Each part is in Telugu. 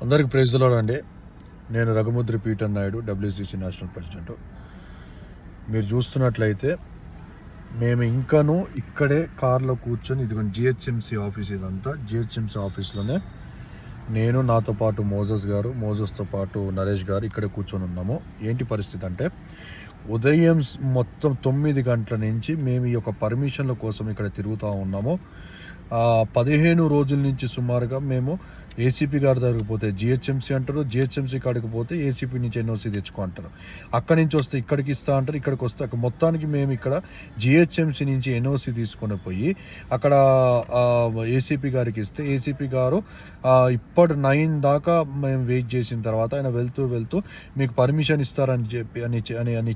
అందరికి ప్రైజ్ ది లార్డ్ అండి. నేను Raghumudri Peter Naidu, WCC national president. మీరు చూస్తున్నట్లయితే మేము ఇంకాను ఇక్కడే కార్లో కూర్చొని, ఇదిగోండి GHMC ఆఫీస్, ఇదంతా GHMC ఆఫీస్లోనే నేను, నాతో పాటు మోజస్తో పాటు నరేష్ గారు ఇక్కడే కూర్చొని ఉన్నాము. ఏంటి పరిస్థితి అంటే, ఉదయం మొత్తం 9 గంటల నుంచి మేము ఈ యొక్క పర్మిషన్ల కోసం ఇక్కడ తిరుగుతూ ఉన్నాము. 15 రోజుల నుంచి సుమారుగా మేము ఏసీపీ గారి దగ్గరికి పోతే GHMC అంటారు, GHMC కాడికి పోతే ఏసీపీ నుంచి NOC తెచ్చుకో అంటారు, అక్కడి నుంచి వస్తే ఇక్కడికి ఇస్తా అంటారు, ఇక్కడికి వస్తే మొత్తానికి మేము ఇక్కడ GHMC నుంచి NOC తీసుకొని పోయి అక్కడ ఏసీపీ గారికి ఇస్తే ఏసీపీ గారు ఇప్పటి 9 దాకా మేము వెయిట్ చేసిన తర్వాత ఆయన వెళ్తూ మీకు పర్మిషన్ ఇస్తారని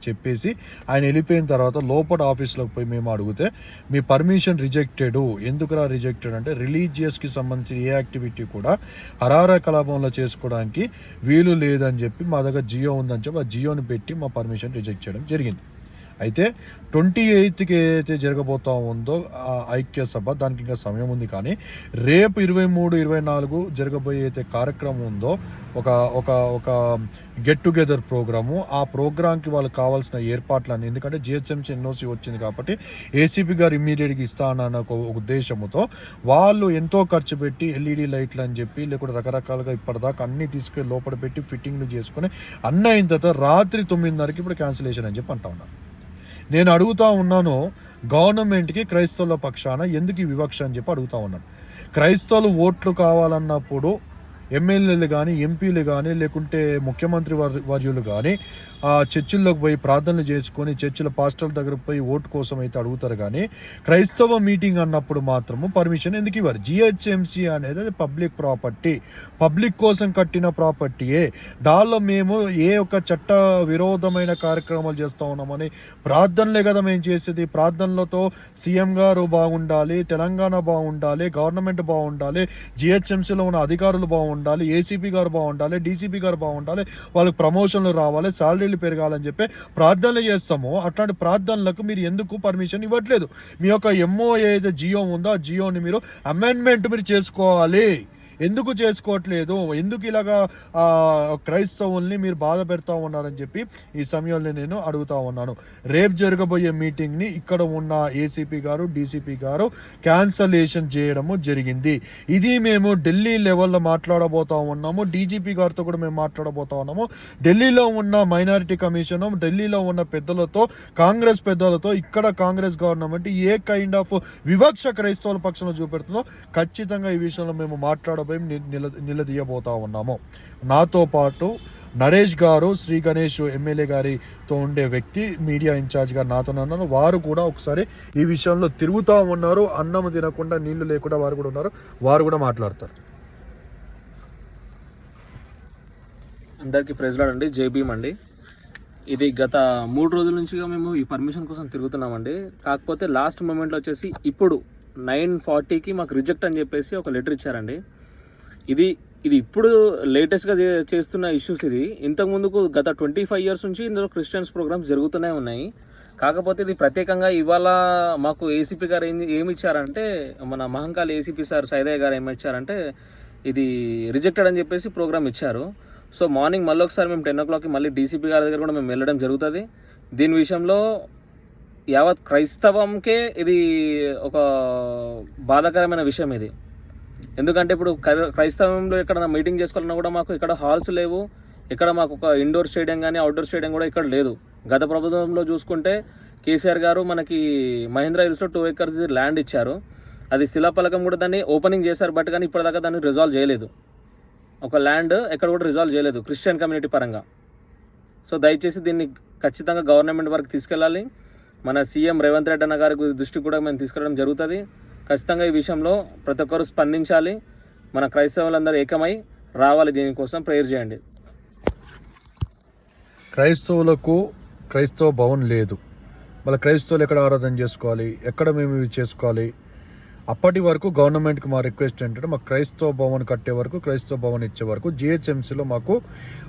చెప్పేసి ఆయన వెళ్ళిపోయిన తర్వాత లోపల ఆఫీస్లోకి పోయి మేము అడిగితే మీ పర్మిషన్ రిజెక్టెడ్. ఎందుకురా రిజెక్టెడ్ అంటే, రిలీజియస్కి సంబంధించి ఏ యాక్టివిటీ కూడా హరార కలాపంలో చేసుకోవడానికి వీలు లేదని చెప్పి మా దగ్గర జియో ఉందని చెప్పి ఆ జియోని పెట్టి మా పర్మిషన్ రిజెక్ట్ చేయడం జరిగింది. అయితే 28కి ఏదైతే జరగబోతా ఉందో ఐక్య సభ, దానికి ఇంకా సమయం ఉంది, కానీ రేపు 23, 24 జరగబోయే అయితే కార్యక్రమం ఉందో ఒక ఒక ఒక గెట్ టుగెదర్ ప్రోగ్రాము, ఆ ప్రోగ్రాంకి వాళ్ళకి కావాల్సిన ఏర్పాట్లన్నీ, ఎందుకంటే GHMC NOC వచ్చింది కాబట్టి ఏసీపీ గారు ఇమ్మీడియట్గా ఇస్తానన్న ఒక ఉద్దేశంతో వాళ్ళు ఎంతో ఖర్చు పెట్టి LED లైట్లు అని చెప్పి లేకుంటే రకరకాలుగా ఇప్పటిదాకా అన్నీ తీసుకెళ్ళి లోపల పెట్టి ఫిట్టింగ్లు చేసుకుని అన్నీ అయిన తర్వాత రాత్రి 9:30కి ఇప్పుడు క్యాన్సిలేషన్ అని చెప్పి అంటా ఉన్నాను. నేను అడుగుతా ఉన్నాను, గవర్నమెంట్కి క్రైస్తవుల పక్షాన ఎందుకు ఈ వివక్ష అని చెప్పి అడుగుతా ఉన్నాను. క్రైస్తవులు ఓట్లు కావాలన్నప్పుడు ఎమ్మెల్యేలు కానీ, ఎంపీలు కానీ, లేకుంటే ముఖ్యమంత్రి వర్యులు కానీ చర్చిల్లోకి పోయి ప్రార్థనలు చేసుకొని చర్చిల పాస్టర్ల దగ్గర పోయి ఓటు కోసం అయితే అడుగుతారు, కానీ క్రైస్తవ మీటింగ్ అన్నప్పుడు మాత్రము పర్మిషన్ ఎందుకు ఇవ్వరు? GHMC అనేది అది పబ్లిక్ ప్రాపర్టీ, పబ్లిక్ కోసం కట్టిన ప్రాపర్టీయే. దానిలో మేము ఏ ఒక్క చట్ట విరోధమైన కార్యక్రమాలు చేస్తూ ఉన్నామని ప్రార్థనలే కదా మేము చేసేది. ప్రార్థనలతో సీఎం గారు బాగుండాలి, తెలంగాణ బాగుండాలి, గవర్నమెంట్ బాగుండాలి, GHMCలో ఉన్న అధికారులు బాగుండాలి, ఏసీపీ గారు బాగుండాలి, డీసీపీ గారు బాగుండాలి, వాళ్ళకి ప్రమోషన్లు రావాలి, శాలరీలు పెరగాలని చెప్పి ప్రార్థనలు చేస్తాము. అట్లాంటి ప్రార్థనలకు మీరు ఎందుకు పర్మిషన్ ఇవ్వట్లేదు? మీ యొక్క MO ఏదైతే జియో ఉందో ఆ జియోని మీరు అమెండ్మెంట్ మీరు చేసుకోవాలి. ఎందుకు చేసుకోవట్లేదు? ఎందుకు ఇలాగా క్రైస్తవుల్ని మీరు బాధ పెడతా ఉన్నారని చెప్పి ఈ సమయంలో నేను అడుగుతా ఉన్నాను. రేపు జరగబోయే మీటింగ్ని ఇక్కడ ఉన్న ఏసీపీ గారు, డీసీపీ గారు క్యాన్సలేషన్ చేయడము జరిగింది. ఇది మేము ఢిల్లీ లెవెల్లో మాట్లాడబోతా ఉన్నాము, డీజీపీ గారితో కూడా మేము మాట్లాడబోతా ఉన్నాము. ఢిల్లీలో ఉన్న మైనారిటీ కమిషన్, ఢిల్లీలో ఉన్న పెద్దలతో, కాంగ్రెస్ పెద్దలతో, ఇక్కడ Congress government A kind of వివక్ష క్రైస్తవుల పక్షంలో చూపెడుతుందో ఖచ్చితంగా ఈ విషయంలో మేము నిలదీయబోతా ఉన్నాము. నాతో పాటు నరేష్ గారు, శ్రీ గణేష్ ఎమ్మెల్యే గారితో ఉండే వ్యక్తి, మీడియా ఇన్ఛార్జ్ గారు నాతో ఉన్నారు. వారు కూడా ఒకసారి ఈ విషయంలో తిరుగుతూ ఉన్నారు. అన్నం తినకుండా నీళ్లు లేకుండా వారు కూడా ఉన్నారు. వారు కూడా మాట్లాడతారు. అందరికీ ప్రైజ్ లార్డ్ అండి. జై భీమ్ అండి. ఇది గత 3 రోజుల నుంచిగా మేము ఈ పర్మిషన్ కోసం తిరుగుతున్నామండి. కాకపోతే లాస్ట్ మూమెంట్లో వచ్చేసి ఇప్పుడు 9:40కి మాకు రిజెక్ట్ అని చెప్పేసి ఒక లెటర్ ఇచ్చారండి. ఇది ఇప్పుడు లేటెస్ట్గా చేస్తున్న ఇష్యూస్. ఇది ఇంతకుముందుకు గత 25 years నుంచి ఇందులో క్రిస్టియన్స్ ప్రోగ్రామ్స్ జరుగుతూనే ఉన్నాయి. కాకపోతే ఇది ప్రత్యేకంగా ఇవాళ మాకు ఏసీపీ గారు ఏమి ఇచ్చారంటే, మన మహంకాళి ఏసీపీ సార్ సైదయ్య గారు ఏమి ఇచ్చారంటే, ఇది రిజెక్టెడ్ అని చెప్పేసి ప్రోగ్రామ్ ఇచ్చారు. సో మార్నింగ్ మళ్ళీ ఒకసారి మేము 10 o'clockకి మళ్ళీ డీసీపీ గారి దగ్గర కూడా మేము వెళ్ళడం జరుగుతుంది. దీని విషయంలో యావత్ క్రైస్తవంకే ఇది ఒక బాధాకరమైన విషయం ఇది. ఎందుకంటే ఇప్పుడు క్రైస్తవంలో ఎక్కడ మీటింగ్ చేసుకోవాలన్నా కూడా మాకు ఇక్కడ హాల్స్ లేవు, ఇక్కడ మాకు ఒక ఇండోర్ స్టేడియం కానీ అవుట్డోర్ స్టేడియం కూడా ఇక్కడ లేదు. గత ప్రభుత్వంలో చూసుకుంటే కేసీఆర్ గారు మనకి మహేంద్ర హిల్స్లో 2 acres ల్యాండ్ ఇచ్చారు. అది శిలాఫలకం కూడా దాన్ని ఓపెనింగ్ చేశారు, బట్ కానీ ఇప్పటిదాకా దాన్ని రిజాల్వ్ చేయలేదు. ఒక ల్యాండ్ ఎక్కడ కూడా రిజాల్వ్ చేయలేదు క్రిస్టియన్ కమ్యూనిటీ పరంగా. సో దయచేసి దీన్ని ఖచ్చితంగా గవర్నమెంట్ వరకు తీసుకెళ్ళాలి. మన సీఎం రేవంత్ రెడ్డి అన్న గారి దృష్టికి కూడా మేము తీసుకెళ్ళడం జరుగుతుంది. ఖచ్చితంగా ఈ విషయంలో ప్రతి ఒక్కరు స్పందించాలి. మన క్రైస్తవులందరూ ఏకమై రావాలి, దీనికోసం ప్రేయర్ చేయండి. క్రైస్తవులకు క్రైస్తవ భవన్ లేదు, మళ్ళీ క్రైస్తవులు ఎక్కడ ఆరాధన చేసుకోవాలి, ఎక్కడ మేము ఇవి చేసుకోవాలి అప్పటి వరకు గవర్నమెంట్కి మా రిక్వెస్ట్ ఏంటంటే మాకు క్రైస్తవ భవన్ కట్టే వరకు, క్రైస్తవ భవన్ ఇచ్చే వరకు జిహెచ్ఎంసీలో మాకు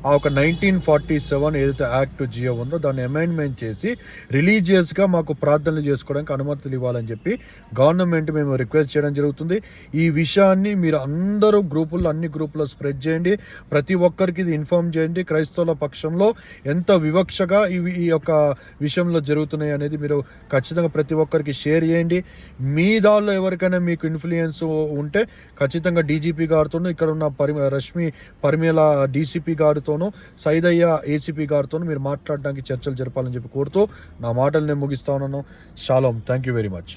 ఆ ఒక 1947 ఏదైతే యాక్ట్ జియో ఉందో దాన్ని అమెండ్మెంట్ చేసి రిలీజియస్గా మాకు ప్రార్థనలు చేసుకోవడానికి అనుమతులు ఇవ్వాలని చెప్పి గవర్నమెంట్ మేము రిక్వెస్ట్ చేయడం జరుగుతుంది. ఈ విషయాన్ని మీరు అందరూ అన్ని గ్రూపుల్లో స్ప్రెడ్ చేయండి. ప్రతి ఒక్కరికి ఇది ఇన్ఫార్మ్ చేయండి. క్రైస్తవుల పక్షంలో ఎంత వివక్షగా ఈ యొక్క విషయంలో జరుగుతున్నాయి అనేది మీరు ఖచ్చితంగా ప్రతి ఒక్కరికి షేర్ చేయండి. మీ దానిలో ఎవరికైనా మీకు ఇన్ఫ్లుయెన్స్ ఉంటే ఖచ్చితంగా డీజీపీ గారితోనూ, ఇక్కడ ఉన్న రష్మి పరిమేల డీసీపీ గారితోనూ, సైదయ్య ఏసీపీ గారితోనూ మీరు మాట్లాడడానికి చర్చలు జరపాలని చెప్పి కోరుతూ నా మాటలు నేను ముగిస్తా ఉన్నాను. Shalom. Thank you very much.